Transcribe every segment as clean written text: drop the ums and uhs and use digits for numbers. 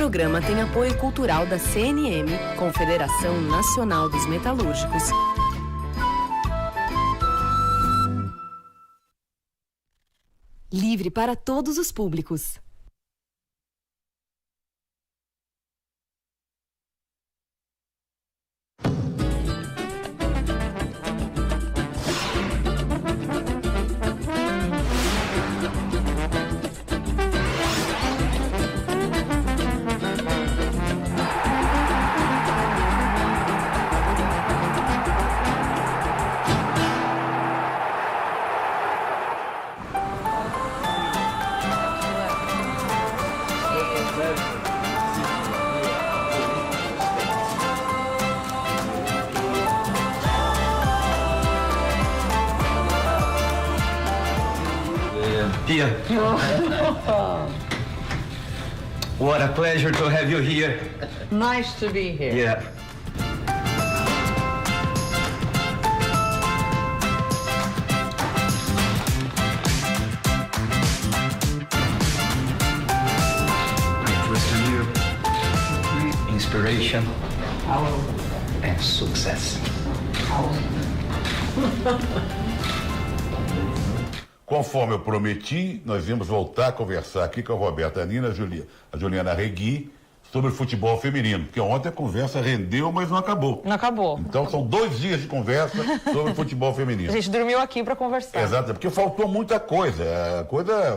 programa tem apoio cultural da CNM, Confederação Nacional dos Metalúrgicos. Livre para todos os públicos. Pia. What a pleasure to have you here. Nice to be here. Yeah. I trust in you. Inspiration and success. Conforme eu prometi, nós íamos voltar a conversar aqui com a Roberta Nina, a Juliana Regui, sobre futebol feminino. Porque ontem a conversa rendeu, mas não acabou. Não acabou. Então são 2 dias de conversa sobre futebol feminino. A gente dormiu aqui para conversar. Exato, porque faltou muita coisa.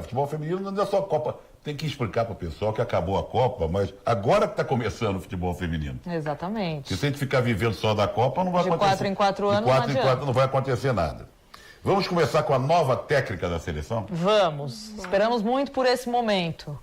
Futebol feminino não é só Copa. Tem que explicar para o pessoal que acabou a Copa, mas agora que está começando o futebol feminino. Exatamente. Se a gente ficar vivendo só da Copa, não vai acontecer. De 4 em 4 anos, de 4 em 4 não vai acontecer nada. Vamos começar com a nova técnica da seleção? Vamos. Esperamos muito por esse momento.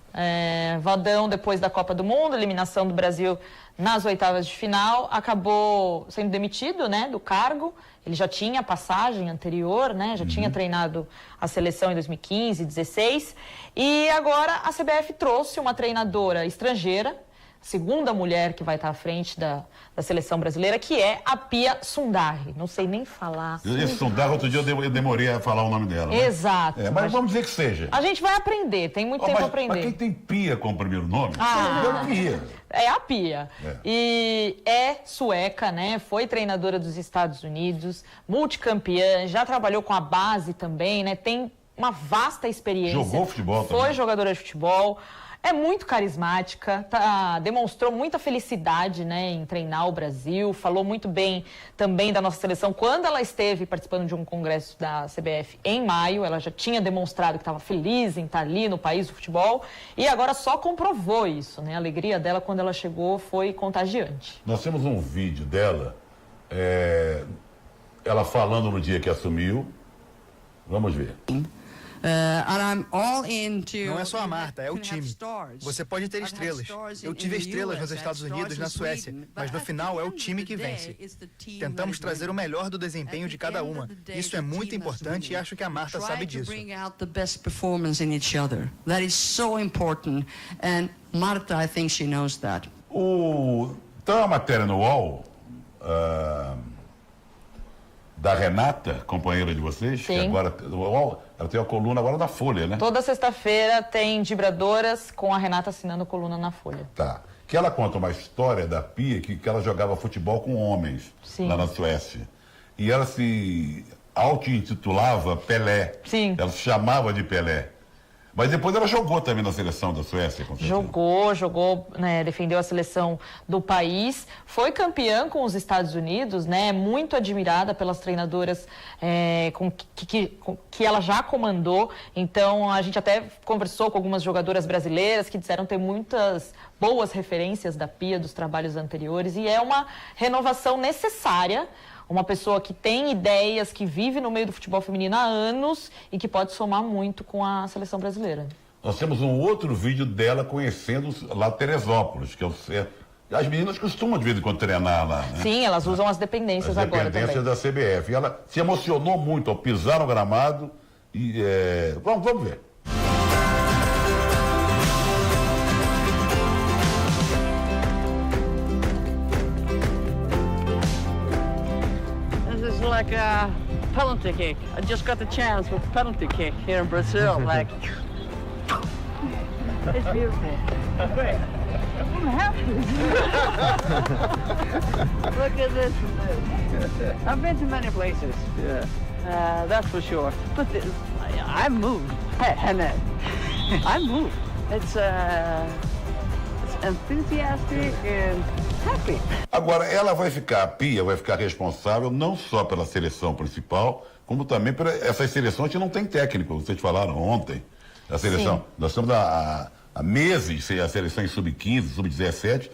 Vadão, depois da Copa do Mundo, eliminação do Brasil nas oitavas de final, acabou sendo demitido, né, do cargo. Ele já tinha passagem anterior, né, já tinha treinado a seleção em 2015, 2016. E agora a CBF trouxe uma treinadora estrangeira, segunda mulher que vai estar à frente da seleção brasileira, que é a Pia Sundhage. Não sei nem falar. Esse Sundhage, outro dia eu demorei a falar o nome dela. Né? Exato. Mas vamos dizer que seja. A gente vai aprender, tem muito tempo para aprender. Mas quem tem Pia como primeiro nome, é Pia. É a Pia. E é sueca, né? Foi treinadora dos Estados Unidos, multicampeã, já trabalhou com a base também, né? Tem uma vasta experiência. Jogou futebol também. Foi jogadora de futebol. É muito carismática, demonstrou muita felicidade, né, em treinar o Brasil, falou muito bem também da nossa seleção. Quando ela esteve participando de um congresso da CBF em maio, ela já tinha demonstrado que estava feliz em estar ali no país do futebol e agora só comprovou isso, né? A alegria dela quando ela chegou foi contagiante. Nós temos um vídeo dela, ela falando no dia que assumiu. Vamos ver. Não é só a Marta, é o time. Você pode ter estrelas. Eu tive estrelas nos Estados Unidos, na Suécia, mas no final é o time que vence. Tentamos trazer o melhor do desempenho de cada uma. Isso é muito importante e acho que a Marta sabe disso. Marta, I think she knows that. Tem uma matéria no UOL da Renata, companheira de vocês, Sim. que agora ela tem a coluna agora na Folha, né? Toda sexta-feira tem Vibradoras com a Renata assinando coluna na Folha. Tá. Que ela conta uma história da Pia que ela jogava futebol com homens. Sim. Lá na Suécia. E ela se auto-intitulava Pelé. Sim. Ela se chamava de Pelé. Mas depois ela jogou também na seleção da Suécia, com certeza. Jogou, né, defendeu a seleção do país, foi campeã com os Estados Unidos, né, muito admirada pelas treinadoras que ela já comandou. Então a gente até conversou com algumas jogadoras brasileiras que disseram ter muitas boas referências da Pia, dos trabalhos anteriores, e é uma renovação necessária. Uma pessoa que tem ideias, que vive no meio do futebol feminino há anos e que pode somar muito com a seleção brasileira. Nós temos um outro vídeo dela conhecendo lá Teresópolis, que as meninas costumam de vez em quando treinar lá, né? Sim, elas usam as dependências agora também. As dependências da CBF. E ela se emocionou muito ao pisar no gramado e... Vamos ver. Like a penalty kick. I just got the chance with penalty kick here in Brazil. Like, it's beautiful. I'm happy. Look at this. I've been to many places. Yeah. That's for sure. But I moved. Hey, Annette. I moved. It's enthusiastic and happy. Agora, ela vai ficar, a Pia vai ficar responsável não só pela seleção principal, como também por essas seleções que não tem técnico. Vocês falaram ontem, a seleção. Sim. Nós estamos há meses, a seleção em sub-15, sub-17,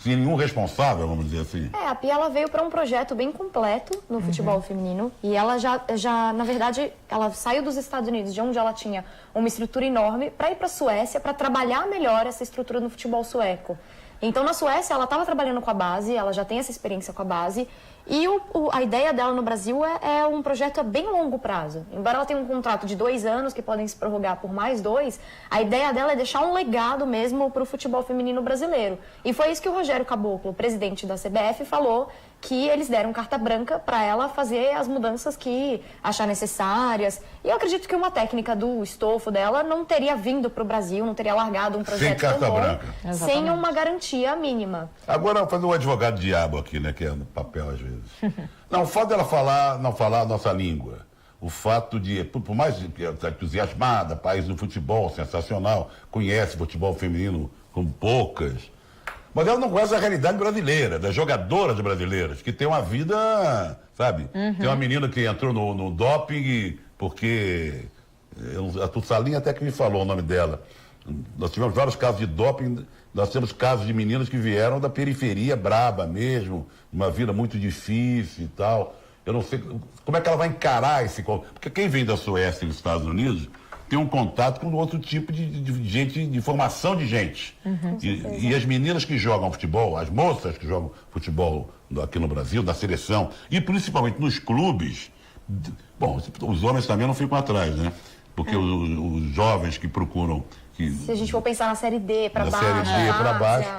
sem nenhum responsável, vamos dizer assim. A Pia ela veio para um projeto bem completo no futebol feminino e ela já, na verdade, ela saiu dos Estados Unidos, de onde ela tinha uma estrutura enorme, para ir para a Suécia, para trabalhar melhor essa estrutura no futebol sueco. Então, na Suécia, ela estava trabalhando com a base, ela já tem essa experiência com a base, e a ideia dela no Brasil é um projeto a bem longo prazo. Embora ela tenha um contrato de 2 anos, que podem se prorrogar por mais 2, a ideia dela é deixar um legado mesmo para o futebol feminino brasileiro. E foi isso que o Rogério Caboclo, presidente da CBF, falou, que eles deram carta branca para ela fazer as mudanças que achar necessárias. E eu acredito que uma técnica do estofo dela não teria vindo para o Brasil, não teria largado um projeto sem carta branca, sem uma garantia mínima. Agora, vou fazer um advogado diabo aqui, né, que é no papel às vezes. Não, o fato dela não falar a nossa língua, o fato de, por mais entusiasmada, país do futebol, sensacional, conhece futebol feminino como poucas, mas ela não conhece a realidade brasileira, das jogadoras brasileiras, que tem uma vida, sabe? Tem uma menina que entrou no doping porque... A Tussalinha até que me falou o nome dela. Nós tivemos vários casos de doping, nós temos casos de meninas que vieram da periferia braba mesmo, uma vida muito difícil e tal. Eu não sei como é que ela vai encarar esse... Porque quem vem da Suécia e dos Estados Unidos tem um contato com outro tipo de gente, de formação de gente. E as meninas que jogam futebol, as moças que jogam futebol aqui no Brasil, da seleção, e principalmente nos clubes, bom, os homens também não ficam atrás, né? Porque os jovens que procuram... Se a gente for pensar na Série D para baixo... Na Série D para baixo.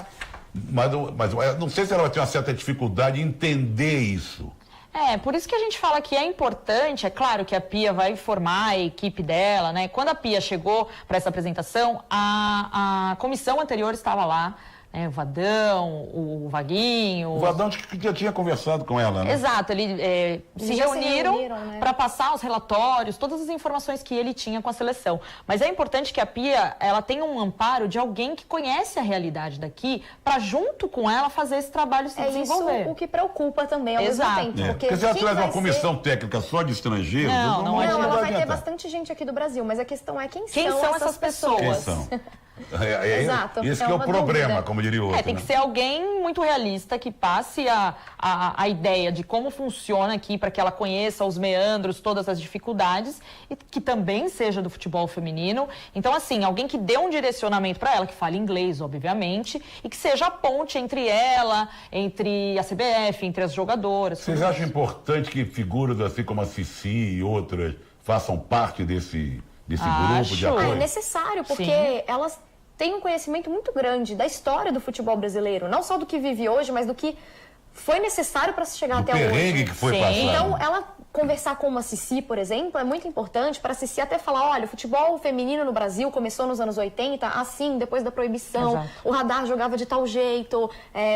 Mas não sei se ela vai ter uma certa dificuldade em entender isso. Por isso que a gente fala que é importante, é claro que a Pia vai formar a equipe dela, né? Quando a Pia chegou para essa apresentação, a comissão anterior estava lá, né? O Vadão, o Vaguinho... O Vadão que já tinha conversado com ela, né? Exato, eles se reuniram né? para passar os relatórios, todas as informações que ele tinha com a seleção. Mas é importante que a Pia, ela tenha um amparo de alguém que conhece a realidade daqui, para junto com ela fazer esse trabalho se desenvolver. Isso o que preocupa também ao mesmo tempo. Porque se ela traz uma comissão técnica só de estrangeiros... Não, ela vai ter bastante gente aqui do Brasil, mas a questão é quem são essas pessoas. Quem são? Exato. Esse que é o problema, dúvida. Como diria o outro. Tem que ser alguém muito realista que passe a ideia de como funciona aqui para que ela conheça os meandros, todas as dificuldades e que também seja do futebol feminino. Então, assim, alguém que dê um direcionamento para ela, que fale inglês, obviamente, e que seja a ponte entre ela, entre a CBF, entre as jogadoras. Vocês acham importante que figuras assim como a Cici e outras façam parte desse grupo de apoio? É necessário, porque elas têm um conhecimento muito grande da história do futebol brasileiro, não só do que vive hoje, mas do que foi necessário para se chegar até hoje. O perrengue que foi passado. Então, ela conversar com uma Cici, por exemplo, é muito importante para a Cici até falar, olha, o futebol feminino no Brasil começou nos anos 80, assim, depois da proibição. Exato. O Radar jogava de tal jeito,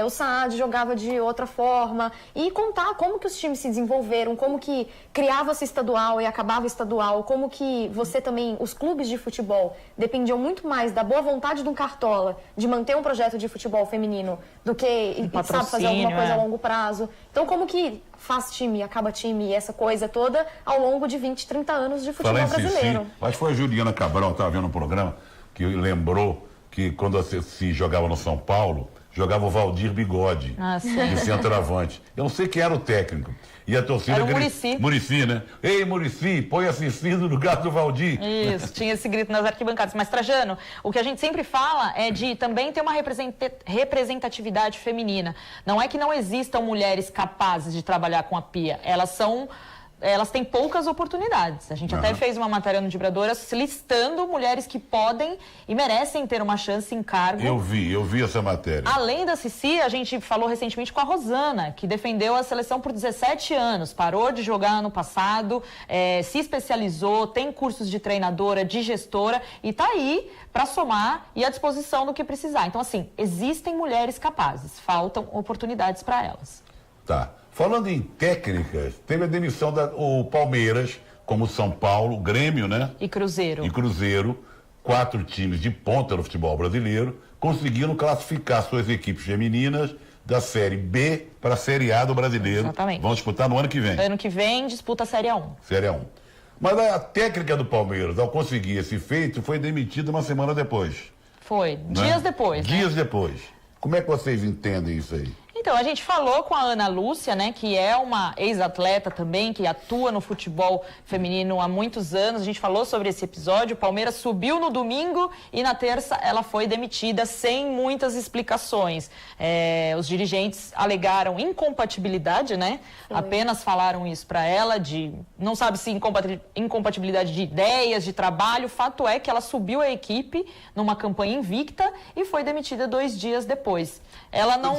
o Saad jogava de outra forma. E contar como que os times se desenvolveram, como que criava-se estadual e acabava estadual, como que você também, os clubes de futebol, dependiam muito mais da boa vontade de um Cartola, de manter um projeto de futebol feminino, do que, sabe, fazer alguma coisa a longo prazo. Então, como que faz time, acaba time e essa coisa toda ao longo de 20, 30 anos de futebol brasileiro. Sim. Acho que foi a Juliana Cabral, estava vendo um programa, que lembrou que quando se jogava no São Paulo, jogava o Valdir Bigode, de centroavante. Eu não sei quem era o técnico. E a torcida... Era o Muricy. Muricy, né? Ei, Muricy, põe a Cici no lugar do Valdir. Isso, tinha esse grito nas arquibancadas. Mas, Trajano, o que a gente sempre fala é de também ter uma representatividade feminina. Não é que não existam mulheres capazes de trabalhar com a Pia. Elas são elas têm poucas oportunidades. A gente até fez uma matéria no Vibradoras listando mulheres que podem e merecem ter uma chance em cargo. Eu vi essa matéria. Além da Cici, a gente falou recentemente com a Rosana, que defendeu a seleção por 17 anos, parou de jogar ano passado, se especializou, tem cursos de treinadora, de gestora e está aí para somar e à disposição do que precisar. Então, assim, existem mulheres capazes, faltam oportunidades para elas. Tá. Falando em técnicas, teve a demissão do Palmeiras, como São Paulo, Grêmio, né? E Cruzeiro. 4 times de ponta no futebol brasileiro, conseguiram classificar suas equipes femininas da Série B para a Série A do Brasileiro. Exatamente. Vão disputar no ano que vem. Ano que vem, disputa a Série A1. Série A1. Mas a técnica do Palmeiras, ao conseguir esse feito, foi demitida uma semana depois. Foi, dias depois. Dias depois. Como é que vocês entendem isso aí? Então, a gente falou com a Ana Lúcia, né, que é uma ex-atleta também, que atua no futebol feminino há muitos anos. A gente falou sobre esse episódio. O Palmeiras subiu no domingo e na terça ela foi demitida sem muitas explicações. Os dirigentes alegaram incompatibilidade, né? Sim. Apenas falaram isso para ela, não sabe se incompatibilidade de ideias, de trabalho. O fato é que ela subiu a equipe numa campanha invicta e foi demitida 2 dias depois. Ela não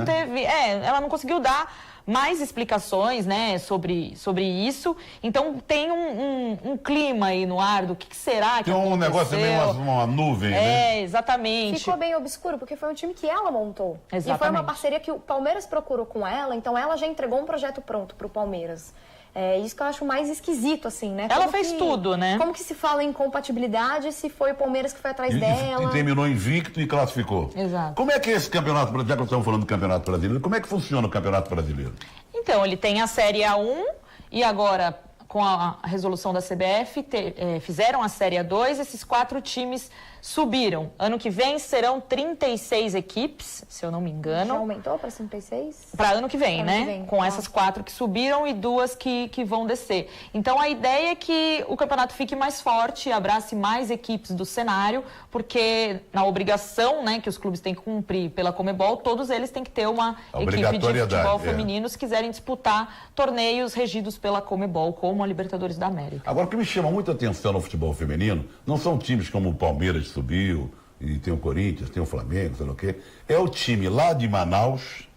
teve, ela não conseguiu dar mais explicações, né, sobre isso. Então tem um clima aí no ar do que será que aconteceu. Tem um negócio meio uma nuvem, né? Exatamente. Ficou bem obscuro, porque foi um time que ela montou. Exatamente. E foi uma parceria que o Palmeiras procurou com ela, então ela já entregou um projeto pronto para o Palmeiras. É isso que eu acho mais esquisito, assim, né? Ela fez tudo, né? Como que se fala em incompatibilidade se foi o Palmeiras que foi atrás dela? E terminou invicto e classificou. Exato. Como é que é esse campeonato, já que estamos falando do Campeonato Brasileiro, como é que funciona o Campeonato Brasileiro? Então, ele tem a Série A1 e agora, com a resolução da CBF, fizeram a Série A2, esses 4 times subiram. Ano que vem serão 36 equipes, se eu não me engano. Já aumentou para 36? Para ano que vem, né? Com essas 4 que subiram e 2 que vão descer. Então, a ideia é que o campeonato fique mais forte, abrace mais equipes do cenário, porque na obrigação, né, que os clubes têm que cumprir pela Conmebol, todos eles têm que ter uma equipe de futebol feminino se quiserem disputar torneios regidos pela Conmebol, como a Libertadores da América. Agora, o que me chama muita atenção no futebol feminino não são times como o Palmeiras, subiu, e tem o Corinthians, tem o Flamengo, sei lá o quê. É o time lá de Manaus,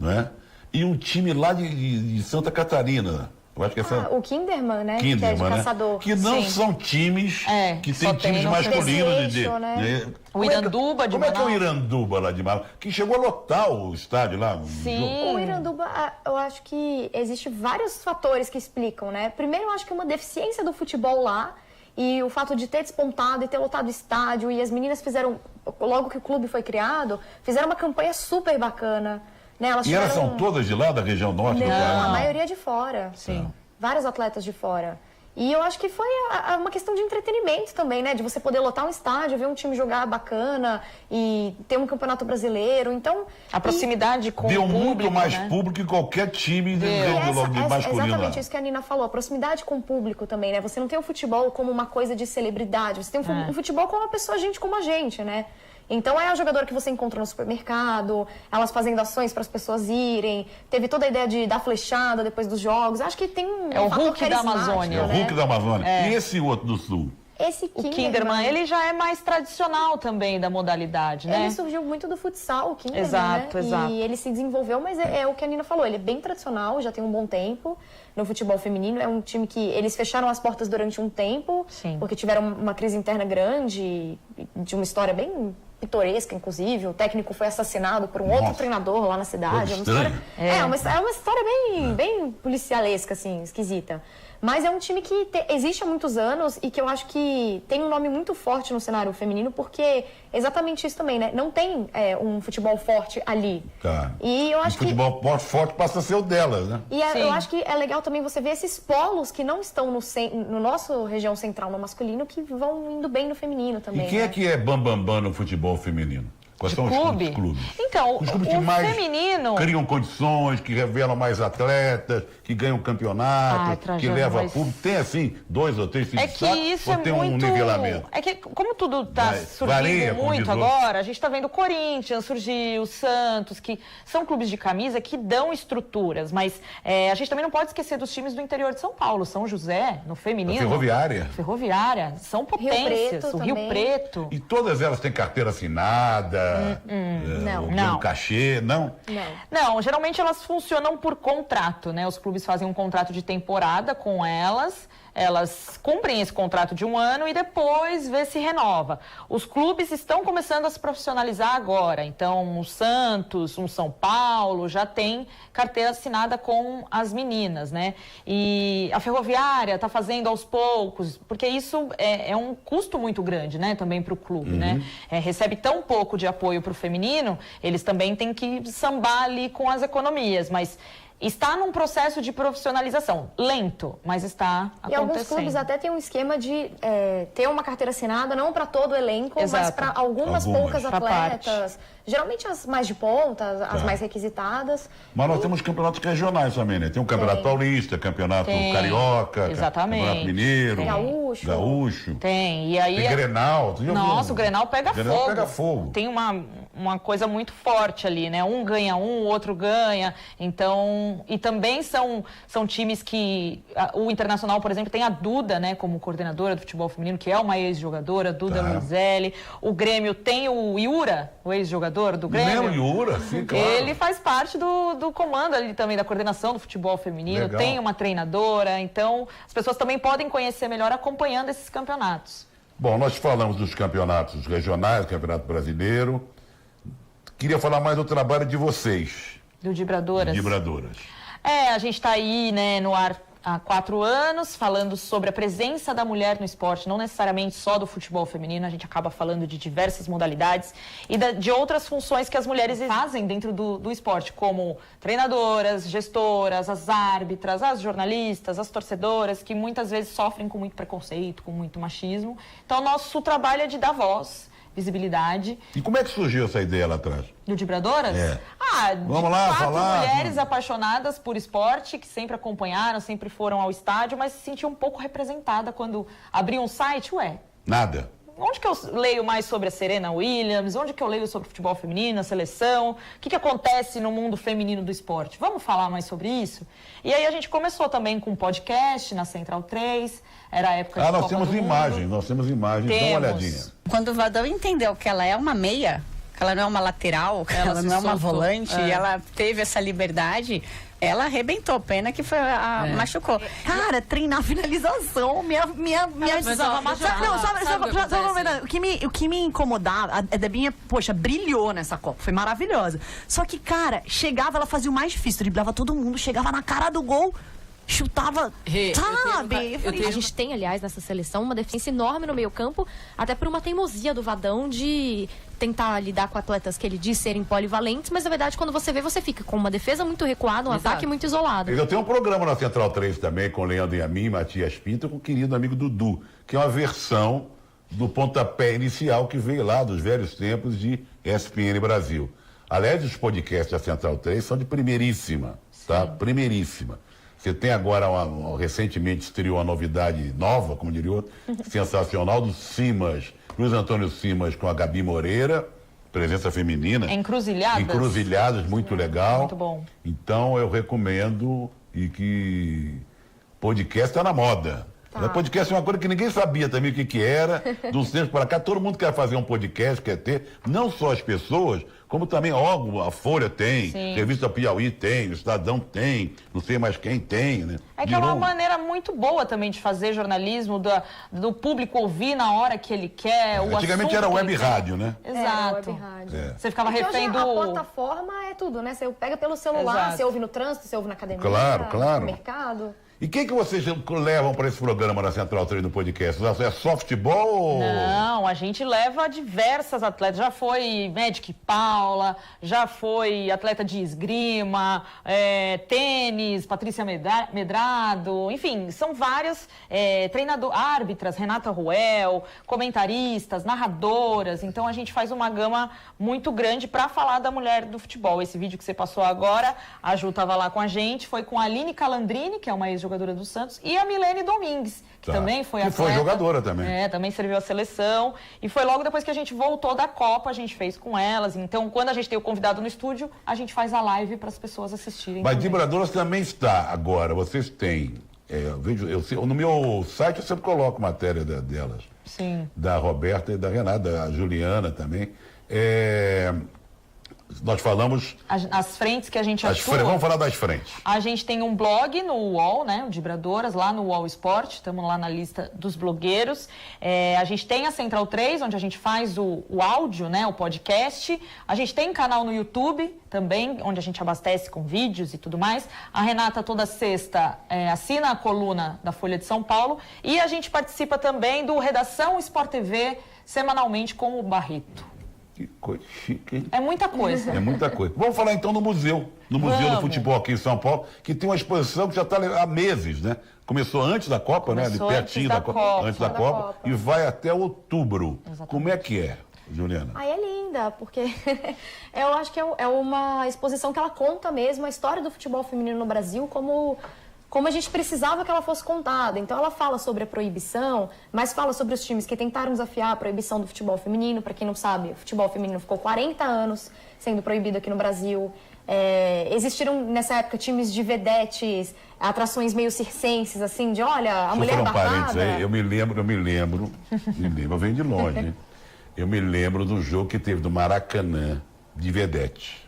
não é? E um time lá de Santa Catarina. Eu acho que o Kinderman, né? Kinderman, que é de caçador. Né? Que não são times que tem times masculinos. Né? O Iranduba de Manaus. Como é que é o Iranduba lá de Manaus? Que chegou a lotar o estádio lá. Sim. O Iranduba, eu acho que existe vários fatores que explicam, né? Primeiro, eu acho que uma deficiência do futebol lá. E o fato de ter despontado e ter lotado o estádio, e as meninas fizeram, logo que o clube foi criado, fizeram uma campanha super bacana. Né? Elas são todas de lá, da região norte? Não, a maioria de fora. Sim. Vários atletas de fora. E eu acho que foi uma questão de entretenimento também, né? De você poder lotar um estádio, ver um time jogar bacana e ter um campeonato brasileiro. Então, a proximidade com o público, deu muito mais público que qualquer time de masculino. Exatamente isso que a Nina falou. A proximidade com o público também, né? Você não tem o futebol como uma coisa de celebridade. Você tem um futebol como uma pessoa, gente como a gente, né? Então é a jogadora que você encontra no supermercado, elas fazendo ações para as pessoas irem. Teve toda a ideia de dar flechada depois dos jogos. Acho que tem um o Hulk da Amazônia. Né? É o Hulk da Amazônia. E esse outro do Sul? O Kinderman, ele já é mais tradicional também da modalidade, né? Ele surgiu muito do futsal, o Kinderman, exato. E ele se desenvolveu, mas é o que a Nina falou, ele é bem tradicional, já tem um bom tempo no futebol feminino. É um time que eles fecharam as portas durante um tempo, porque tiveram uma crise interna grande, de uma história bem pitoresca, inclusive. O técnico foi assassinado por um outro treinador lá na cidade. É uma história bem policialesca, assim, esquisita. Mas é um time que existe há muitos anos e que eu acho que tem um nome muito forte no cenário feminino, porque é exatamente isso também, né? Não tem um futebol forte ali. Tá. E eu acho o futebol forte passa a ser o delas, né? E eu acho que é legal também você ver esses polos que não estão no nosso região central, no masculino, que vão indo bem no feminino também. E quem é que é bambambam no futebol feminino? Quais são os clubes? Então, Os clubes o que mais feminino... criam condições, que revelam mais atletas, que ganham campeonato, que Trajano, levam mas... público. Tem, assim, 2 ou 3 É que isso é tem muito... um nivelamento? É que como tudo está surgindo varia, muito agora, a gente está vendo o Corinthians surgir, o Santos, que são clubes de camisa que dão estruturas, mas a gente também não pode esquecer dos times do interior de São Paulo, São José, no feminino. Ferroviária. São potências, o Rio Preto. E todas elas têm carteira assinada, Não. cachê, não? Não, geralmente elas funcionam por contrato, né? Os clubes fazem um contrato de temporada com elas cumprem esse contrato de 1 ano e depois vê se renova. Os clubes estão começando a se profissionalizar agora, então o Santos, um São Paulo, já tem carteira assinada com as meninas, né? E a Ferroviária está fazendo aos poucos, porque isso é um custo muito grande, né? Também para o clube, né? Recebe tão pouco de apoio para o feminino, eles também têm que sambar ali com as economias, mas... Está num processo de profissionalização, lento, mas está acontecendo. E alguns clubes até têm um esquema de ter uma carteira assinada, não para todo o elenco, mas para algumas poucas atletas. Geralmente as mais de ponta, as mais requisitadas. Mas nós temos campeonatos regionais também, né? Tem o Campeonato Paulista, Campeonato Carioca, Campeonato Mineiro, Gaúcho. Tem. E aí tem Grenal. Nossa, o Grenal pega fogo. Tem uma coisa muito forte ali, né? Um ganha o outro ganha. Então, e também são times que... O Internacional, por exemplo, tem a Duda, né? Como coordenadora do futebol feminino, que é uma ex-jogadora, Duda Luizelli. O Grêmio tem o Iura, o ex-jogador do Grêmio. Mesmo Iura, sim, claro. Ele faz parte do comando ali também, da coordenação do futebol feminino. Legal. Tem uma treinadora. Então, as pessoas também podem conhecer melhor acompanhando esses campeonatos. Bom, nós falamos dos campeonatos regionais, Campeonato Brasileiro. Queria falar mais do trabalho de vocês. Do Dibradoras. Dibradoras. A gente está aí, né, no ar há 4 anos, falando sobre a presença da mulher no esporte, não necessariamente só do futebol feminino, a gente acaba falando de diversas modalidades e de outras funções que as mulheres fazem dentro do esporte, como treinadoras, gestoras, as árbitras, as jornalistas, as torcedoras, que muitas vezes sofrem com muito preconceito, com muito machismo. Então, nosso trabalho é de dar voz, visibilidade. E como é que surgiu essa ideia lá atrás? Do Dibradoras? Vamos lá, 4 falar. mulheres apaixonadas por esporte, que sempre acompanharam, sempre foram ao estádio, mas se sentiam um pouco representada quando abriam um site. Nada. Onde que eu leio mais sobre a Serena Williams? Onde que eu leio sobre futebol feminino, a seleção? O que acontece no mundo feminino do esporte? Vamos falar mais sobre isso? E aí a gente começou também com um podcast na Central 3, era a época de Copa nós temos do imagens, Mundo. nós temos imagens, dá uma olhadinha. Quando o Vadão entendeu que ela é uma meia, que ela não é uma lateral, que ela não é uma volante, e ela teve essa liberdade... Ela arrebentou, pena que foi machucou. Cara, treinar finalização, minha precisava machucar. O que me incomodava, a Debinha, poxa, brilhou nessa Copa, foi maravilhosa. Só que, cara, chegava, ela fazia o mais difícil, driblava todo mundo, chegava na cara do gol, chutava, sabe? A gente tem, aliás, nessa seleção, uma deficiência enorme no meio-campo, até por uma teimosia do Vadão de tentar lidar com atletas que ele diz serem polivalentes, mas na verdade, quando você vê, você fica com uma defesa muito recuada, um ataque muito isolado. Eu tenho um programa na Central 3 também, com Leandro Yamin, Matias Pinto, com o querido amigo Dudu, que é uma versão do pontapé inicial que veio lá dos velhos tempos de ESPN Brasil. Aliás, os podcasts da Central 3 são de primeiríssima, tá? Primeiríssima. Você tem agora, recentemente estreou uma novidade nova, como diria outro, sensacional, do Simas, Luiz Antônio Simas com a Gabi Moreira, presença feminina. Encruzilhadas. Encruzilhadas, muito legal. Muito bom. Então eu recomendo e que podcast está na moda. Podcast é uma coisa que ninguém sabia também o que era. De uns tempos para cá, todo mundo quer fazer um podcast, quer ter, não só as pessoas, como também a Folha tem, Revista Piauí tem, o Estadão tem, não sei mais quem tem, né? Que é uma maneira muito boa também de fazer jornalismo, do público ouvir na hora que ele quer. Antigamente era web rádio, né? Exato. Web rádio. Você ficava refém do... A plataforma é tudo, né? Você pega pelo celular, você ouve no trânsito, você ouve na academia, claro. no mercado. E quem que vocês levam para esse programa na Central 3 no podcast? É só futebol ou... Não, a gente leva diversas atletas. Já foi Magic Paula, já foi atleta de esgrima, tênis, Patrícia Medrado, enfim, são várias árbitras, Renata Ruel, comentaristas, narradoras. Então a gente faz uma gama muito grande para falar da mulher do futebol. Esse vídeo que você passou agora, a Ju estava lá com a gente, foi com a Aline Calandrini, que é uma ex-jogadora do Santos, e a Milene Domingues, que também foi atleta. Que foi jogadora também. Também serviu a seleção. E foi logo depois que a gente voltou da Copa, a gente fez com elas. Então, quando a gente tem o convidado no estúdio, a gente faz a live para as pessoas assistirem. Mas Vibradoras também está agora. Vocês têm... no meu site eu sempre coloco matéria delas. Sim. Da Roberta e da Renata, da Juliana também. Nós falamos... As frentes que a gente atua... Vamos falar das frentes. A gente tem um blog no UOL, né? O Vibradoras, lá no UOL Esporte. Estamos lá na lista dos blogueiros. A gente tem a Central 3, onde a gente faz o áudio, né? O podcast. A gente tem canal no YouTube também, onde a gente abastece com vídeos e tudo mais. A Renata, toda sexta, assina a coluna da Folha de São Paulo. E a gente participa também do Redação Sport TV, semanalmente com o Barreto. Que coisa chique, hein? É muita coisa. É muita coisa. Vamos falar então no museu. No Museu do Futebol aqui em São Paulo, que tem uma exposição que já está há meses, né? Começou antes da Copa, né? Ali pertinho da Copa. Antes da Copa. E vai até outubro. Exatamente. Como é que é, Juliana? É linda, porque eu acho que é uma exposição que ela conta mesmo a história do futebol feminino no Brasil como a gente precisava que ela fosse contada. Então ela fala sobre a proibição, mas fala sobre os times que tentaram desafiar a proibição do futebol feminino. Para quem não sabe, o futebol feminino ficou 40 anos sendo proibido aqui no Brasil. Existiram nessa época times de vedetes, atrações meio circenses, assim, de olha, a mulher barrada. Aí, eu me lembro, eu venho de longe, hein? Eu me lembro do jogo que teve do Maracanã, de vedete.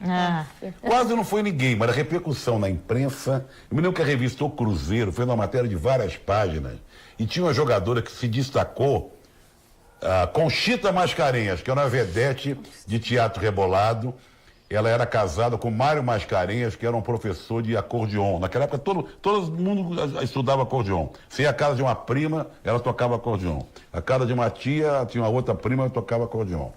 Quase não foi ninguém, mas a repercussão na imprensa... Eu me lembro que a revista O Cruzeiro fez uma matéria de várias páginas e tinha uma jogadora que se destacou, a Conchita Mascarenhas, que era uma vedete de teatro rebolado. Ela era casada com Mário Mascarenhas, que era um professor de acordeon. Naquela época todo mundo estudava acordeon. Se ia à casa de uma prima, ela tocava acordeon. A casa de uma tia, tinha uma outra prima, ela tocava acordeon.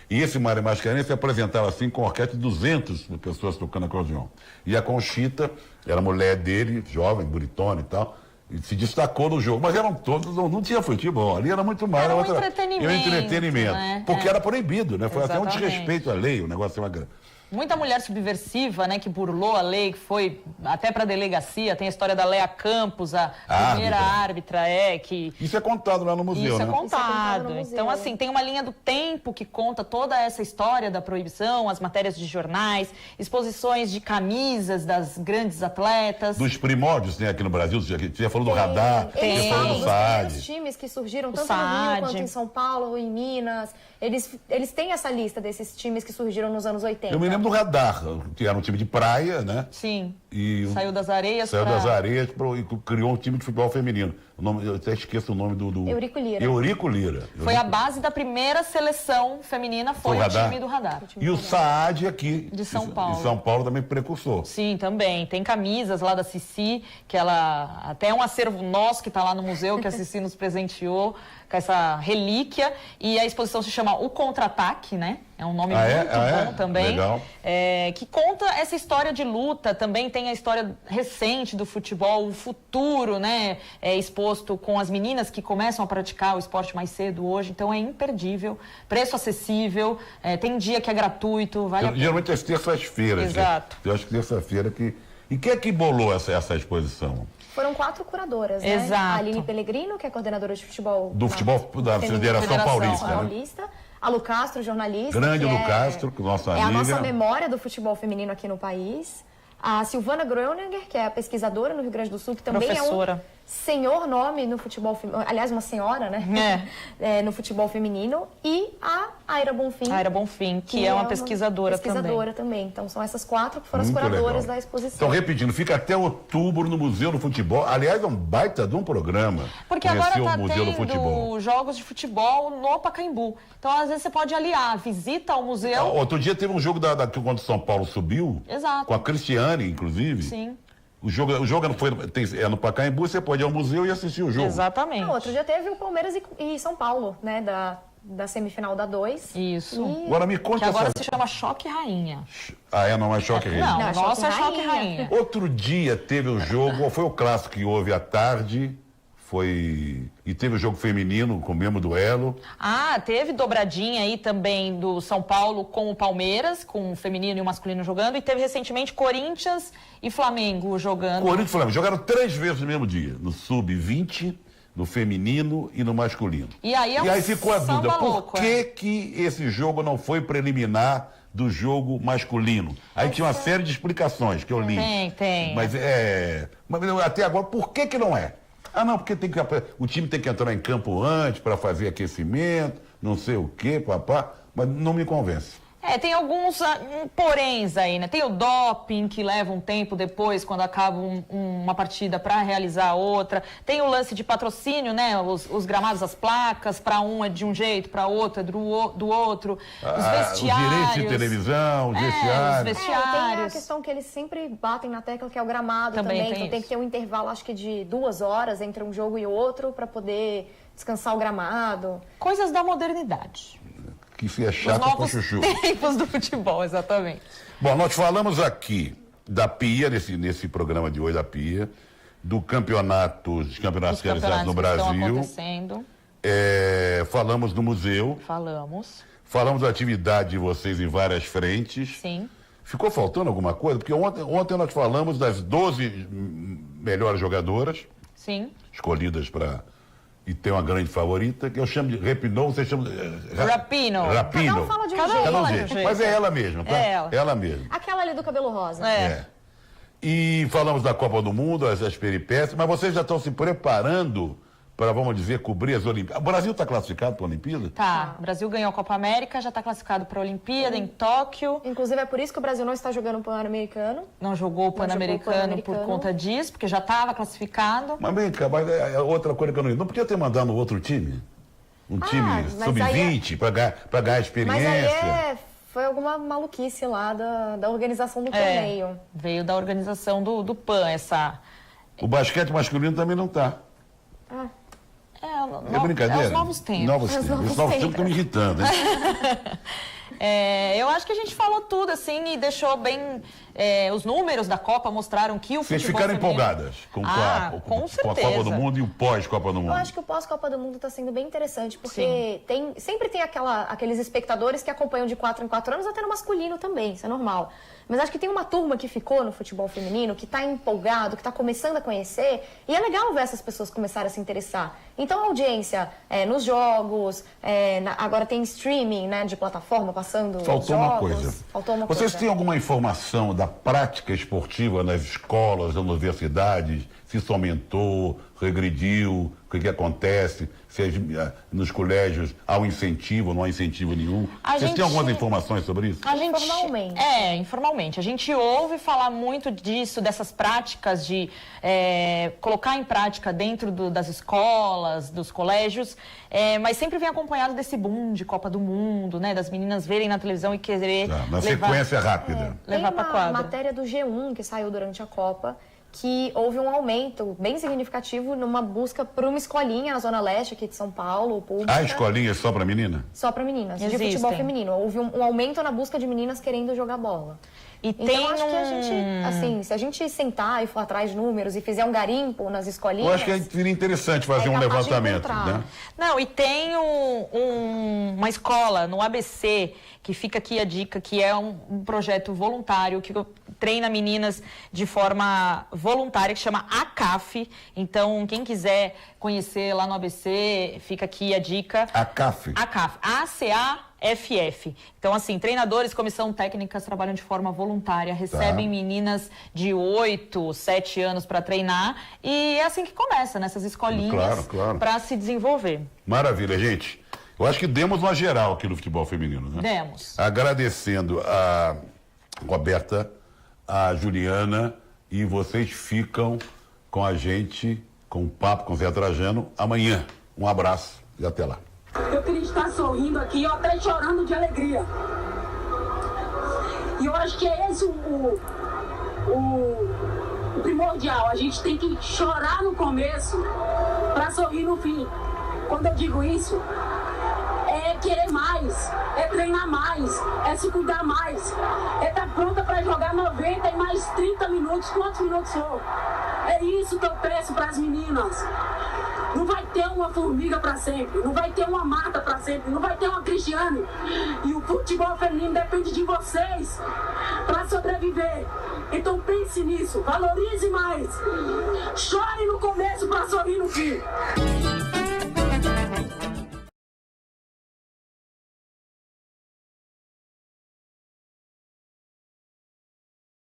E esse Mário Mascarenhas se apresentava assim com uma orquestra de 200 pessoas tocando acordeon. E a Conchita era mulher dele, jovem, bonitona e tal, e se destacou no jogo. Mas eram todos, não tinha futebol, ali era muito mais. Era um entretenimento. Né? Porque era proibido, né? Foi até um desrespeito à lei, o negócio é uma... Muita mulher subversiva, né, que burlou a lei, que foi até para a delegacia. Tem a história da Lea Campos, a primeira árbitra, que... Isso é contado lá no museu, né? Isso é contado. Então, assim, tem uma linha do tempo que conta toda essa história da proibição, as matérias de jornais, exposições de camisas das grandes atletas. Dos primórdios, né, aqui no Brasil, você falou do Radar, você falou do SAAD. Os times que surgiram tanto no Rio quanto em São Paulo, em Minas, eles têm essa lista desses times que surgiram nos anos 80. Eu me lembro do Radar, que era um time de praia, né? Sim. E saiu das areias e criou um time de futebol feminino. Eu até esqueço o nome do... Eurico Lira. Eurico Lira. Foi a base da primeira seleção feminina, foi o time do Radar. E o SAAD aqui. De São Paulo. De São Paulo também precursor. Sim, também. Tem camisas lá da Cici, que ela... Até é um acervo nosso que está lá no museu, que a Cici nos presenteou com essa relíquia. E a exposição se chama O Contra-Ataque, né? É um nome muito bom também. Legal. Que conta essa história de luta. Também tem a história recente do futebol, o futuro, né? Exposto com as meninas que começam a praticar o esporte mais cedo hoje. Então é imperdível. Preço acessível. Tem dia que é gratuito. Vale a pena. Geralmente é terças-feiras. Exato. Eu acho que terça-feira que... E quem é que bolou essa exposição? Foram 4 curadoras, né? Exato. A Aline Pellegrino, que é coordenadora de futebol... Do futebol da Federação Paulista. A Lu Castro, jornalista. Grande Lu Castro, nossa amiga. É a nossa memória do futebol feminino aqui no país. A Silvana Groeninger, que é a pesquisadora no Rio Grande do Sul, que também professora. É um senhor nome no futebol feminino. Aliás, uma senhora, né? No futebol feminino. E a Aira Bonfim. Aira Bonfim, que é uma pesquisadora também. Então, são essas 4 que foram as curadoras da exposição. Então, repetindo, fica até outubro no Museu do Futebol. Aliás, é um baita de um programa. Porque agora está tendo jogos de futebol no Pacaembu. Então, às vezes, você pode aliar visita ao museu. Outro dia teve um jogo quando o São Paulo subiu. Exato. Com a Cristiane, inclusive. Sim. O jogo não foi, é no Pacaembu, você pode ir ao museu e assistir o jogo. Exatamente. Não, outro dia teve o Palmeiras e São Paulo, né, da semifinal da 2. Isso. Agora me conta... Que agora se chama Choque Rainha. Não é Choque Rainha. Não, nossa é Choque Rainha. Outro dia teve o jogo, foi o clássico que houve à tarde, e teve o jogo feminino com o mesmo duelo. Teve dobradinha aí também do São Paulo com o Palmeiras, com o feminino e o masculino jogando, e teve recentemente Corinthians e Flamengo jogando. Corinthians e Flamengo jogaram 3 vezes no mesmo dia, no sub-20, no feminino e no masculino. E aí ficou a dúvida, por que esse jogo não foi preliminar do jogo masculino? Aí tinha uma série de explicações que eu li. Tem. Mas até agora, por que não é? Não, porque o time tem que entrar em campo antes para fazer aquecimento, não sei o quê, papá, mas não me convence. Tem alguns poréns aí, né? Tem o doping, que leva um tempo depois, quando acaba uma partida, para realizar outra. Tem o lance de patrocínio, né? Os gramados, as placas, para um é de um jeito, para outro é do outro. Os vestiários. Os direitos de televisão, os vestiários. Os vestiários. Tem a questão que eles sempre batem na tecla, que é o gramado também. Então tem que ter um intervalo, acho que de 2 horas entre um jogo e outro, para poder descansar o gramado. Coisas da modernidade. Que se é chato com chuchu. Tempos do futebol, exatamente. Bom, nós falamos aqui da PIA, nesse programa de hoje da PIA, dos campeonatos realizados no Brasil. Estão acontecendo. Falamos do museu. Falamos da atividade de vocês em várias frentes. Sim. Ficou faltando alguma coisa? Porque ontem nós falamos das 12 melhores jogadoras. Sim. Escolhidas para... E tem uma grande favorita, que eu chamo de Rapinoe, você chama de... Rapinoe. Cada um fala de um jeito. Mas é ela mesma, tá? Ela mesma. Aquela ali do cabelo rosa. E falamos da Copa do Mundo, as peripécias, mas vocês já estão se preparando para, vamos dizer, cobrir as Olimpíadas. O Brasil está classificado para a Olimpíada? Tá. O Brasil ganhou a Copa América, já está classificado para a Olimpíada em Tóquio. Inclusive, é por isso que o Brasil não está jogando o Pan-Americano. Não jogou o Pan-Americano por conta disso, porque já estava classificado. Mas bem, mas é outra coisa que eu não podia ter mandado no outro time? Um time sub-20 para ganhar experiência? Mas aí foi alguma maluquice lá da organização do torneio. Veio da organização do PAN, O basquete masculino também não está. É brincadeira? É os novos tempos. Os novos tempos estão me irritando, hein? Eu acho que a gente falou tudo, assim, e deixou bem... os números da Copa mostraram que o Vocês futebol ficaram empolgadas com a Copa do Mundo e o pós-Copa do Mundo? Eu acho que o pós-Copa do Mundo está sendo bem interessante, porque sempre tem aqueles espectadores que acompanham de 4 em 4 anos, até no masculino também, isso é normal. Mas acho que tem uma turma que ficou no futebol feminino, que está empolgado, que está começando a conhecer, e é legal ver essas pessoas começarem a se interessar. Então a audiência nos jogos, agora tem streaming, né, de plataforma passando Faltou jogos. uma coisa. Vocês têm alguma informação da prática esportiva nas escolas, nas universidades? Se isso aumentou, regrediu, o que acontece? Se nos colégios há um incentivo, não há incentivo nenhum? Vocês têm algumas informações sobre isso? Informalmente. Informalmente. A gente ouve falar muito disso, dessas práticas de colocar em prática dentro das escolas, dos colégios, mas sempre vem acompanhado desse boom de Copa do Mundo, né? Das meninas verem na televisão e querer na sequência rápida. Levar para quadra. Tem uma matéria do G1 que saiu durante a Copa, que houve um aumento bem significativo numa busca por uma escolinha na Zona Leste aqui de São Paulo, pública. A escolinha é só para menina? Só para meninas, de futebol feminino. Houve um aumento na busca de meninas querendo jogar bola. Então, acho que a gente, assim, se a gente sentar e for atrás de números e fizer um garimpo nas escolinhas... Eu acho que seria interessante fazer um levantamento, né? Não, e tem uma escola no ABC, que fica aqui a dica, que é um projeto voluntário, que treina meninas de forma voluntária, que chama ACAF. Então, quem quiser conhecer lá no ABC, fica aqui a dica. ACAF? ACAF. ACAFF. Então, assim, treinadores, comissão técnicas trabalham de forma voluntária, recebem meninas de 8, 7 anos para treinar, e é assim que começa, nessas escolinhas, para se desenvolver. Maravilha, gente. Eu acho que demos uma geral aqui no futebol feminino, né? Demos. Agradecendo a Roberta, a Juliana, e vocês ficam com a gente, com o Papo com Zé Trajano, amanhã. Um abraço e até lá. Eu queria estar sorrindo aqui, eu até chorando de alegria. E eu acho que é esse o primordial. primordial. A gente tem que chorar no começo para sorrir no fim. Quando eu digo isso, é querer mais, é treinar mais, é se cuidar mais, é estar pronta para jogar 90 e mais 30 minutos, quantos minutos for. É isso que eu peço para as meninas. Não vai ter uma Formiga para sempre, não vai ter uma Marta para sempre, não vai ter uma Cristiane. E o futebol feminino depende de vocês para sobreviver. Então pense nisso, valorize mais. Chore no começo para sorrir no fim.